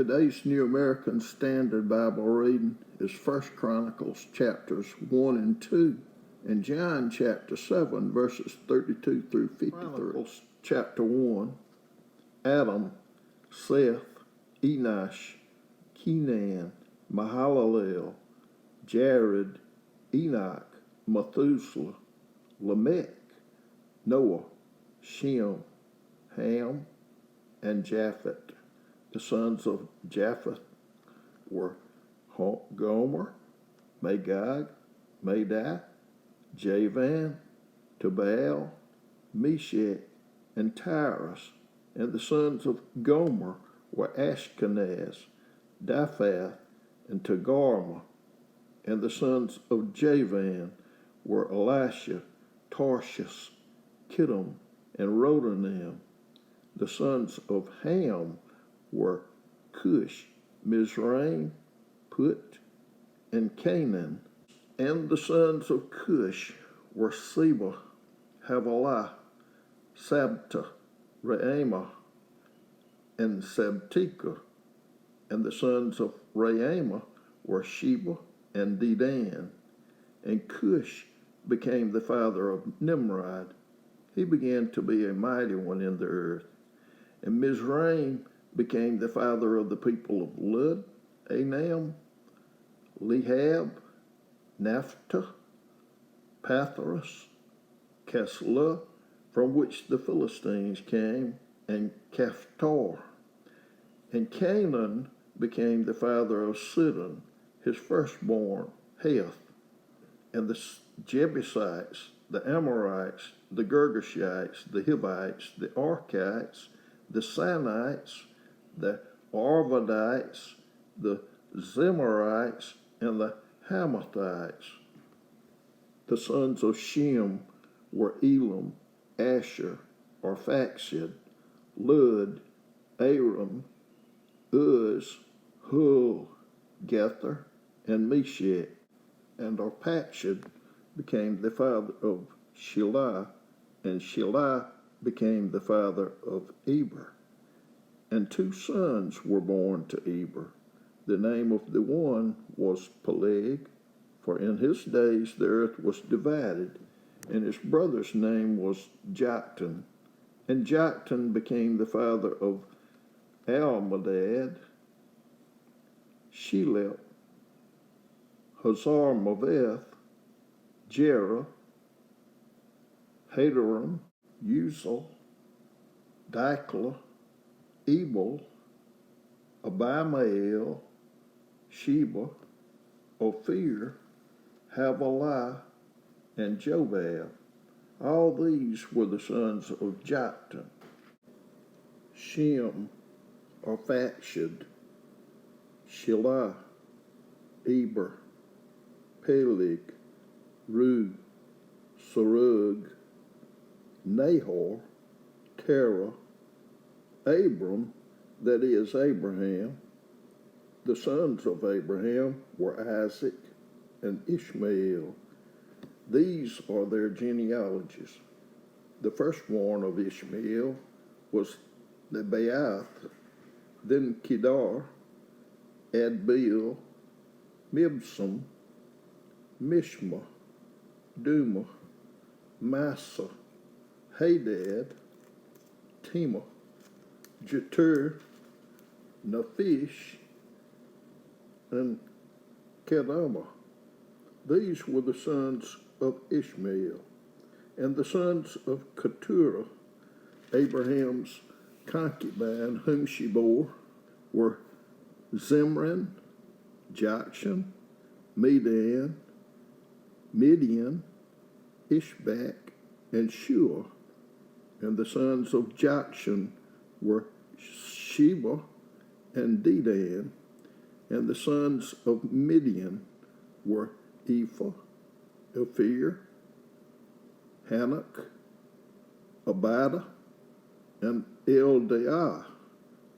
Today's New American Standard Bible reading is 1 Chronicles chapters 1 and 2 and John chapter 7 verses 32 through 53. Chronicles chapter 1, Adam, Seth, Enosh, Kenan, Mahalalel, Jared, Enoch, Methuselah, Lamech, Noah, Shem, Ham, and Japheth. The sons of Japheth were Gomer, Magog, Madai, Javan, Tubal, Meshach, and Tyrus. And the sons of Gomer were Ashkenaz, Diphath, and Togarmah. And the sons of Javan were Elisha, Tarshish, Kittim, and Rodanim. The sons of Ham were Cush, Mizraim, Put, and Canaan. And the sons of Cush were Seba, Havilah, Sabta, Raamah, and Sabteka. And the sons of Raamah were Sheba and Dedan. And Cush became the father of Nimrod. He began to be a mighty one in the earth. And Mizraim became the father of the people of Lud, Anam, Lehab, Naphtah, Pathros, Casluh, from which the Philistines came, and Caphtor. And Canaan became the father of Sidon, his firstborn, Heth, and the Jebusites, the Amorites, the Girgashites, the Hivites, the Archites, the Sinites, the Arvadites, the Zemarites, and the Hamathites. The sons of Shem were Elam, Asher, Arphaxad, Lud, Aram, Uz, Hul, Gether, and Meshach. And Arphaxad became the father of Shelah, and Shelah became the father of Eber. And two sons were born to Eber. The name of the one was Peleg, for in his days the earth was divided, and his brother's name was Joktan. And Joktan became the father of Almadad, Shelep, Hazar-Maveth, Jerah, Hadoram, Uzal, Diklah, Ebal, Abimael, Sheba, Ophir, Havilah, and Jobab. All these were the sons of Joktan. Shem, Arphaxad, Shelah, Eber, Peleg, Ru, Serug, Nahor, Terah, Abram, that is Abraham. The sons of Abraham were Isaac and Ishmael. These are their genealogies. The firstborn of Ishmael was Nebaioth, then Kedar, Adbeel, Mibsam, Mishma, Duma, Massa, Hadad, Tema, Jetur, Naphish, and Kedama. These were the sons of Ishmael. And the sons of Keturah, Abraham's concubine, whom she bore, were Zimran, Jokshan, Medan, Midian, Ishbak, and Shua. And the sons of Jokshan were Sheba and Dedan. And the sons of Midian were Ephah, Ophir, Hanok, Abida, and Eldaah.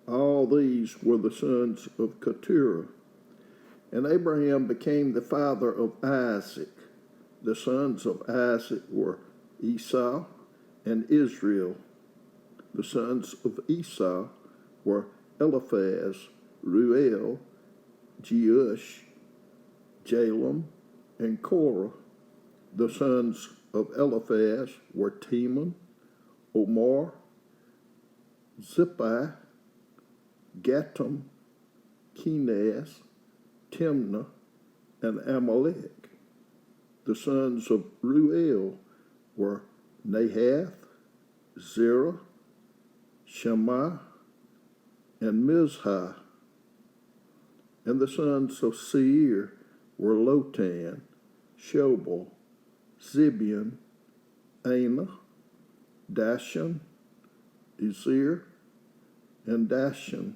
All these were the sons of Keturah. And Abraham became the father of Isaac. The sons of Isaac were Esau and Israel. The sons of Esau were Eliphaz, Ruel, Jeush, Jalem, and Korah. The sons of Eliphaz were Teman, Omar, Zippai, Gatam, Kenaz, Timnah, and Amalek. The sons of Ruel were Nahath, Zerah, Shammah, and Mizhah. And the sons of Seir were Lotan, Shobal, Zibeon, Anah, Dashan, Ezer, and Dashan.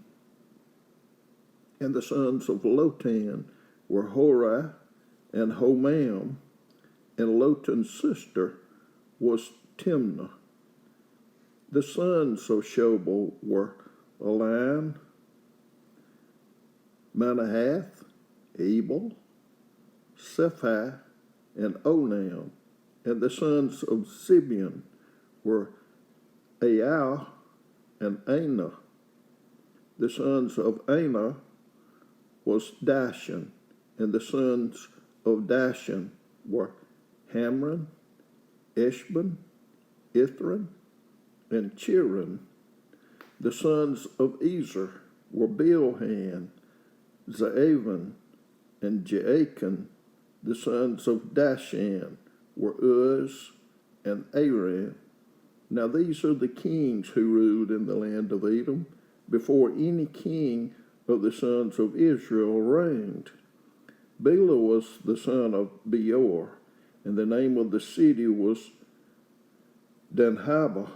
And the sons of Lotan were Hori and Homam, and Lotan's sister was Timnah. The sons of Shobal were Elan, Manahath, Abel, Sephi, and Onam. And the sons of Zibeon were Aiah and Anah. The sons of Anah was Dashan, and the sons of Dashan were Hamran, Eshban, Ithran, and Chiran. The sons of Ezer were Bilhan, Zaavan, and Jaachan. The sons of Dashan were Uz and Aram. Now these are the kings who ruled in the land of Edom before any king of the sons of Israel reigned. Bela was the son of Beor, and the name of the city was Dinhabah.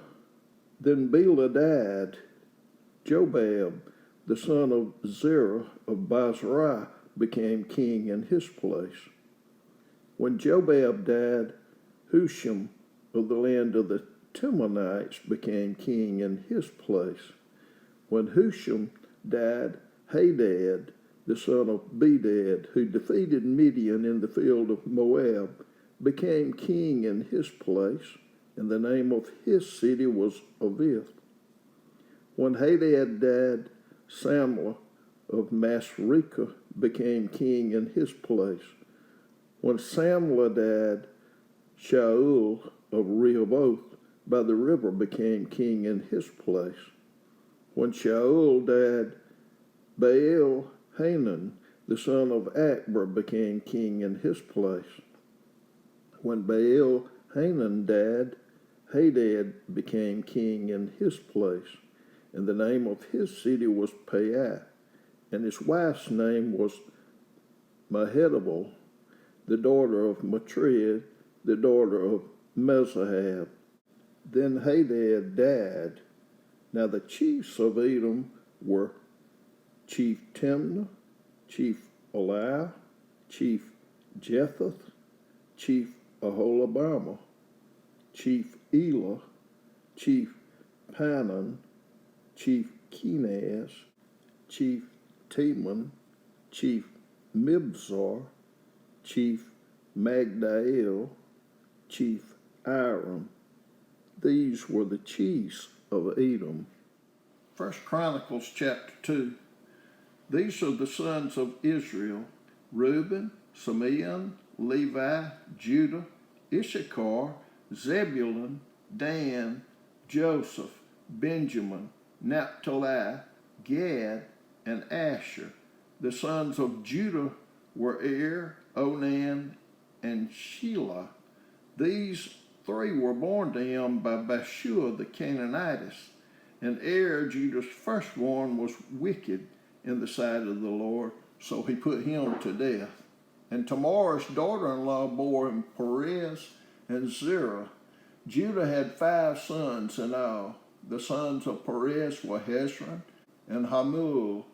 Then Bela died. Jobab, the son of Zerah of Basra, became king in his place. When Jobab died, Husham of the land of the Timonites became king in his place. When Husham died, Hadad, the son of Bedad, who defeated Midian in the field of Moab, became king in his place, and the name of his city was Avith. When Hadad died, Samlah of Masrekah became king in his place. When Samlah died, Shaul of Rehoboth by the river became king in his place. When Shaul died, Baal-Hanan, the son of Akbar, became king in his place. When Baal-Hanan died, Hadad became king in his place, and the name of his city was Paiah, and his wife's name was Mehetabel, the daughter of Matred, the daughter of Mezahab. Then Hadad died. Now the chiefs of Edom were Chief Timnah, Chief Eliah, Chief Jethath, Chief Aholabama, Chief Elah, Chief Panan, Chief Kenaz, Chief Teman, Chief Mibzar, Chief Magdiel, Chief Iram. These were the chiefs of Edom. 1 Chronicles chapter 2. These are the sons of Israel: Reuben, Simeon, Levi, Judah, Issachar, Zebulun, Dan, Joseph, Benjamin, Naphtali, Gad, and Asher. The sons of Judah were Onan, and Shelah. These three were born to him by Bathshua the Canaanitess. And Judah's firstborn, was wicked in the sight of the Lord, so he put him to death. And Tamar's daughter-in-law bore him Perez and Zerah. Judah had 5 sons in all. The sons of Perez were Hezron and Hamul,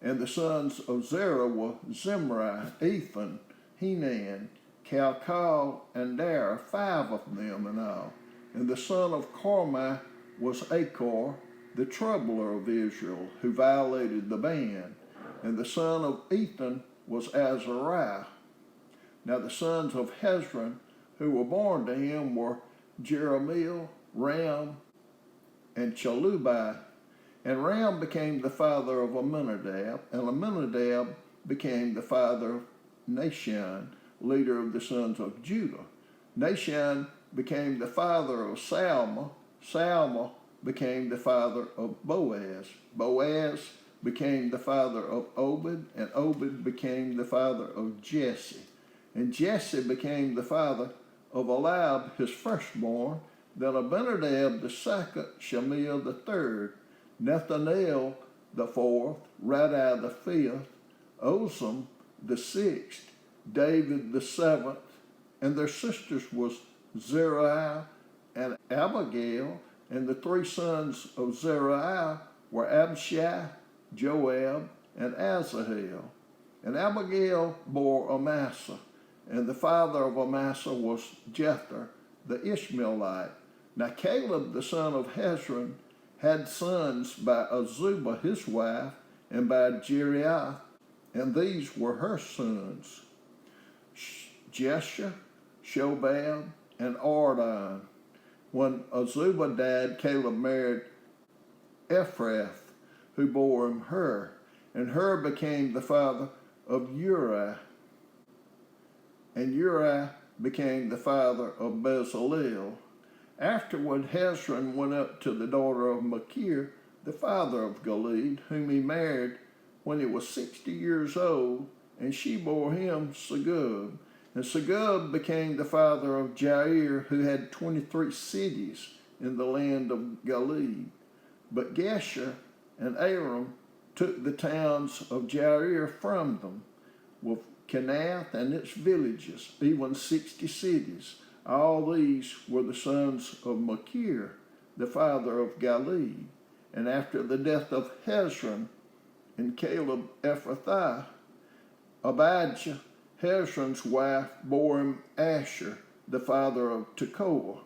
and the sons of Zerah were Zimri, Ethan, Henan, Calcol, and Dara, 5 of them in all. And the son of Carmi was Achor, the troubler of Israel, who violated the ban. And the son of Ethan was Azariah. Now the sons of Hezron, who were born to him, were Jeremiel, Ram, and Chalubai. And Ram became the father of Amminadab, and Amminadab became the father of Nahshon, leader of the sons of Judah. Nahshon became the father of Salma. Salma became the father of Boaz. Boaz became the father of Obed, and Obed became the father of Jesse. And Jesse became the father of Eliab, his firstborn, then Abinadab the second, Shemiel the third, Nethanel the fourth, Radai the fifth, Ozem the sixth, David the seventh, and their sisters was Zeruiah and Abigail, and the three sons of Zeruiah were Abishai, Joab, and Asahel. And Abigail bore Amasa, and the father of Amasa was Jether, the Ishmaelite. Now Caleb the son of Hezron had sons by Azubah his wife, and by Jeriah, and these were her sons, Jeshua, Shobab, and Ardon. When Azubah died, Caleb married Ephrath, who bore him Hur, and Hur became the father of Uriah, and Uriah became the father of Bezalel. Afterward, Hezron went up to the daughter of Machir, the father of Gilead, whom he married when he was 60 years old, and she bore him Segub. And Segub became the father of Jair, who had 23 cities in the land of Gilead. But Gesher and Aram took the towns of Jair from them, with Kenath and its villages, even 60 cities. All these were the sons of Machir, the father of Gilead. And after the death of Hezron and Caleb Ephrathah, Abijah, Hezron's wife, bore him Asher, the father of Tekoa.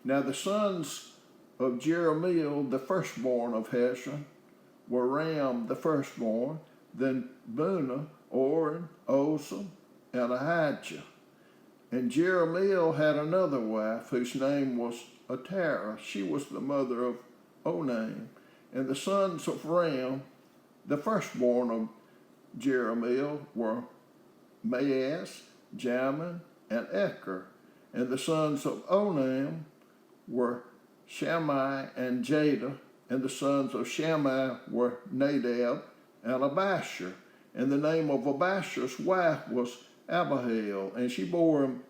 Now the sons of Jerahmeel, the firstborn of Hezron, were Ram, the firstborn, then Bunah, Oren, Ozem, and Ahijah. And Jerahmeel had another wife whose name was Atara. She was the mother of Onam. And the sons of Ram, the firstborn of Jerahmeel, were Maas, Jamin, and Eker. And the sons of Onam were Shammai and Jada. And the sons of Shammai were Nadab and Abishur. And the name of Abishur's wife was Abihail, and she bore him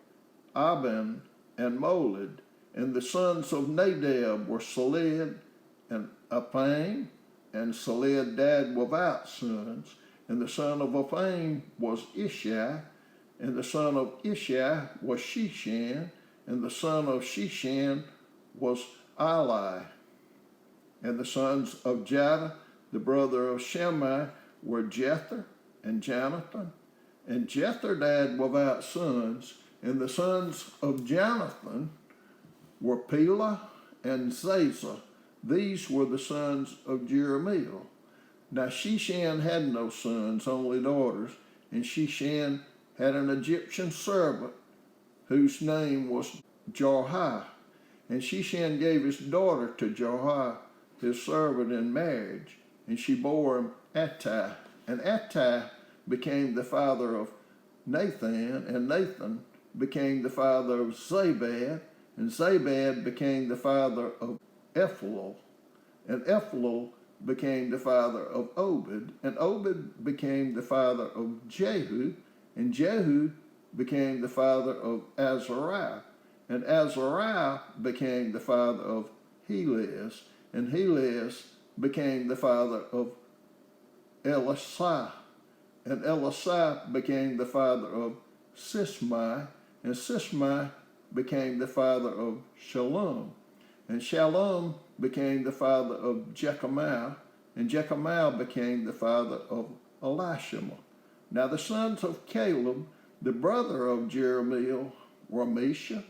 Aben and Molid. And the sons of Nadab were Seled and Apaim, and Seled died without sons. And the son of Apaim was Ishai, and the son of Ishai was Shishan, and the son of Shishan was Eli. And the sons of Jada, the brother of Shammai, were Jether and Jonathan. And Jether died without sons, and the sons of Jonathan were Pelah and Zazah. These were the sons of Jerahmeel. Now Shishan had no sons, only daughters, and Shishan had an Egyptian servant whose name was Jarhah. And Shishan gave his daughter to Jarhah, his servant, in marriage, and she bore him Attai. And Attai became the father of Nathan, and Nathan became the father of Zabad, and Zabad became the father of Ephlal, and Ephlal became the father of Obed, and Obed became the father of Jehu, and Jehu became the father of Azariah, and Azariah became the father of Helez, and Helez became the father of Elisah, and Elisah became the father of Sismai, and Sismai became the father of Shalom, and Shalom became the father of Jechamiah, and Jechamiah became the father of Elishama. Now the sons of Caleb, the brother of Jerahmeel, were Mesha,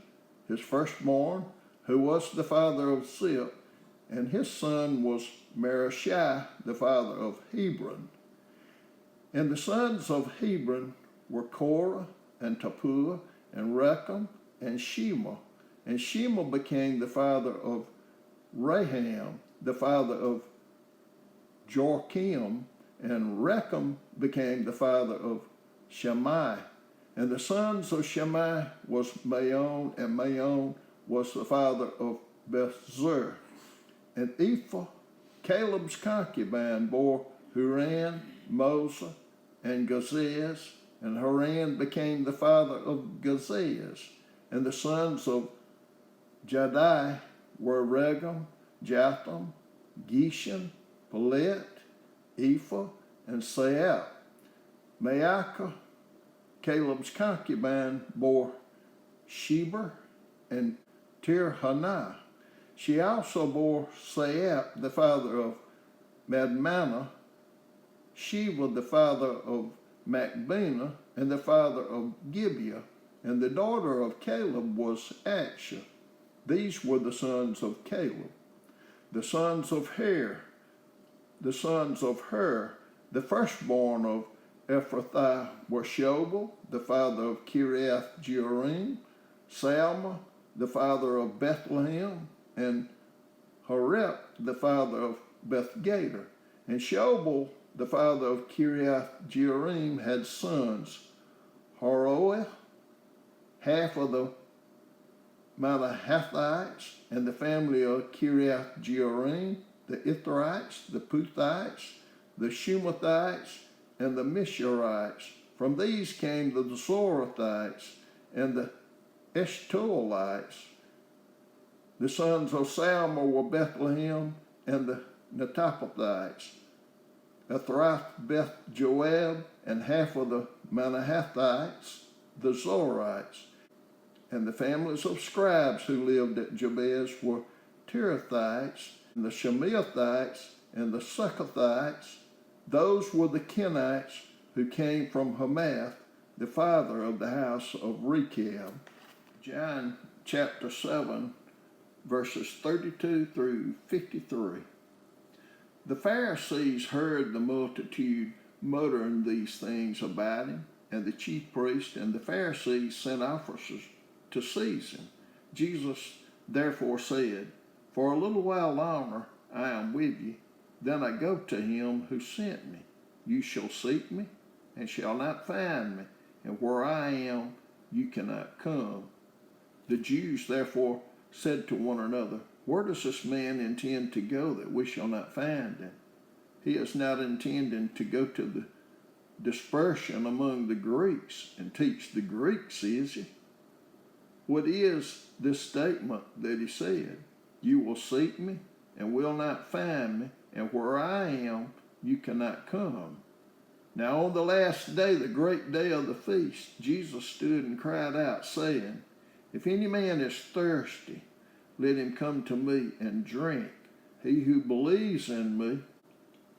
his firstborn, who was the father of Ziph, and his son was Marashai, the father of Hebron. And the sons of Hebron were Korah and Tappuah and Rechem and Shema. And Shema became the father of Raham, the father of Joachim, and Recham became the father of Shammai. And the sons of Shammai was Maon, and Maon was the father of Bethzur. And Ephah, Caleb's concubine, bore Huran, Mosa, and Gazez, and Haran became the father of Gazez. And the sons of Jaddai were Regem, Jotham, Geshan, Pelet, Ephah, and Saap. Maacah, Caleb's concubine, bore Sheber and Tirhanah. She also bore Saap, the father of Madmannah, Sheba, the father of Macbenah, and the father of Gibeah, and the daughter of Caleb was Achsah. These were the sons of Caleb. The sons of Hur, the firstborn of Ephrathah, were Shobal, the father of Kiriath Jearim, Salma, the father of Bethlehem, and Harep, the father of Bethgader. And Shobal, the father of Kiriath Jearim, had sons: Haroeh, half of the Manahathites, and the family of Kiriath Jearim, the Ithrites, the Puthites, the Shumathites, and the Misharites. From these came the Zorathites and the Eshtaolites. The sons of Salma were Bethlehem and the Netophathites, Ephrath Beth Joab, and half of the Manahathites, the Zorites. And the families of scribes who lived at Jabez were Tirathites, and the Shemeathites, and the Succothites. Those were the Kenites who came from Hamath, the father of the house of Rechab. John chapter 7, verses 32 through 53. The Pharisees heard the multitude muttering these things about him, and the chief priests and the Pharisees sent officers to seize him. Jesus therefore said, "For a little while longer I am with you, then I go to him who sent me. You shall seek me, and shall not find me, and where I am, you cannot come." The Jews therefore said to one another, "Where does this man intend to go that we shall not find him? He is not intending to go to the dispersion among the Greeks and teach the Greeks, is he? What is this statement that he said? You will seek me and will not find me, and where I am, you cannot come." Now on the last day, the great day of the feast, Jesus stood and cried out, saying, "If any man is thirsty, let him come to me and drink. He who believes in me,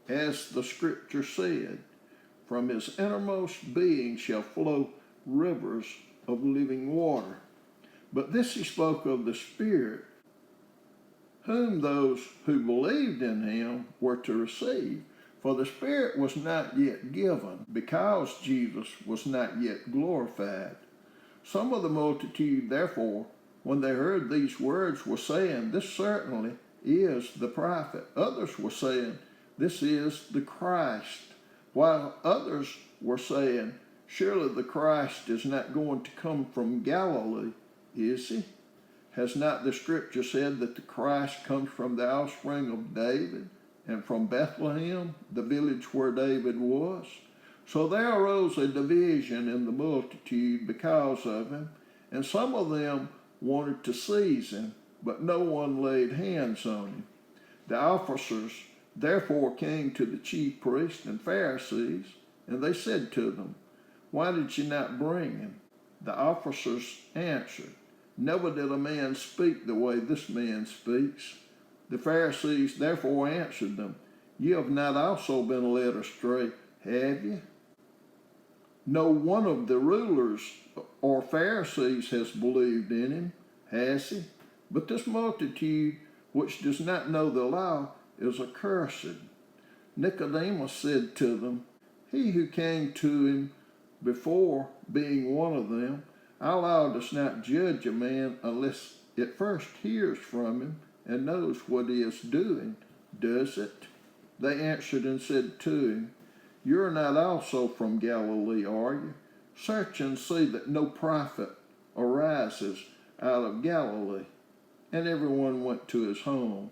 as the scripture said, from his innermost being shall flow rivers of living water." But this he spoke of the Spirit, whom those who believed in him were to receive. For the Spirit was not yet given, because Jesus was not yet glorified. Some of the multitude, therefore, when they heard these words, were saying, "This certainly is the prophet." Others were saying, "This is the Christ," while others were saying, "Surely the Christ is not going to come from Galilee, is he? Has not the scripture said that the Christ comes from the offspring of David, and from Bethlehem, the village where David was?" So there arose a division in the multitude because of him, and some of them wanted to seize him, but no one laid hands on him. The officers therefore came to the chief priests and Pharisees, and they said to them, "Why did you not bring him?" The officers answered, "Never did a man speak the way this man speaks." The Pharisees therefore answered them, "You have not also been led astray, have you? No one of the rulers or Pharisees has believed in him, has he? But this multitude, which does not know the law, is accursed." Nicodemus said to them, "He who came to him before, being one of them, our law does not judge a man unless it first hears from him and knows what he is doing, does it?" They answered and said to him, You are not also from Galilee, are you? Search and see that no prophet arises out of Galilee. And everyone went to his home.